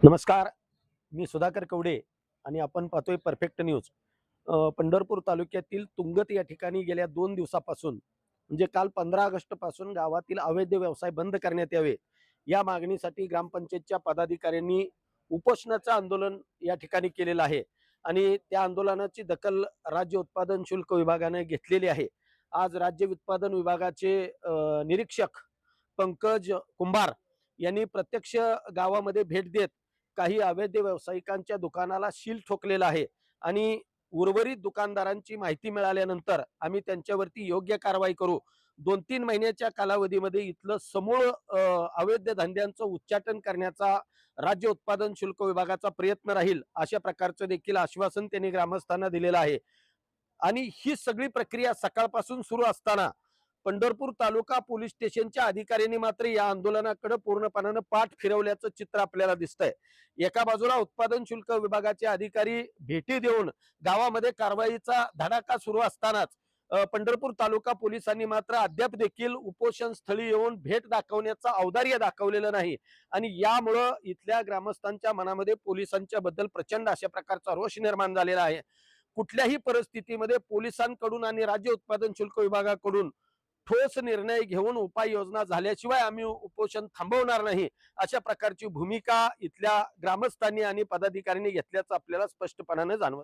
नमस्कार. मी सुधाकर कवडे आणि आपण पाहतोय परफेक्ट न्यूज. पंढरपूर तालुक्यातील तुंगत या ठिकाणी गेल्या 2 दिवसापासून म्हणजे काल 15 ऑगस्ट पासून गावातील अवैध व्यवसाय बंद करण्यात यावे या मागणीसाठी ग्रामपंचायतच्या पदाधिकाऱ्यांनी उपोषणाचं आंदोलन या ठिकाणी केलेलं आहे आणि त्या आंदोलनाची दखल राज्य उत्पादन शुल्क विभागाने घेतलेली आहे. आज राज्य उत्पादन विभागाचे निरीक्षक पंकज कुंभार यांनी प्रत्यक्ष गावामध्ये भेट देत काही अवैध व्यावसायिकांच्या दुकानाला सील ठोकलेला आहे आणि उर्वरित दुकानदारांची माहिती मिळाल्यानंतर आम्ही त्यांच्यावरती योग्य कारवाई करू. 2-3 महिन्याच्या कालावधीमध्ये इथलं समूळ अवैध धंद्यांचं उच्चाटन करण्याचा राज्य उत्पादन शुल्क विभागाचा प्रयत्न राहील, अशा प्रकारचं देखील आश्वासन त्यांनी ग्रामस्थांना दिलेलं आहे. आणि ही सगळी प्रक्रिया सकाळपासून सुरू असताना पंढरपूर तालुका पोलीस स्टेशनच्या अधिकाऱ्यांनी मात्र या आंदोलनाकडे पूर्णपणाने पाठ फिरवल्याचं चित्र आपल्याला दिसतंय. एका बाजूला उत्पादन शुल्क विभागाचे अधिकारी भेटी देऊन गावामध्ये कारवाईचा धडाका सुरू असतानाच पंढरपूर तालुका पोलिसांनी मात्र अद्याप देखील उपोषण स्थळी येऊन भेट दाखवण्याचा औदार्य दाखवलेलं नाही आणि यामुळं इथल्या ग्रामस्थांच्या मनामध्ये पोलिसांच्या बद्दल प्रचंड अशा प्रकारचा रोष निर्माण झालेला आहे. कुठल्याही परिस्थितीमध्ये पोलिसांकडून आणि राज्य उत्पादन शुल्क विभागाकडून ठोस निर्णय घेऊन उपाययोजना झाल्याशिवाय आम्ही उपोषण थांबवणार नाही, अशा प्रकारची भूमिका इथल्या ग्रामस्थांनी आणि पदाधिकाऱ्यांनी घेतल्याचं आपल्याला स्पष्टपणाने जाणवत.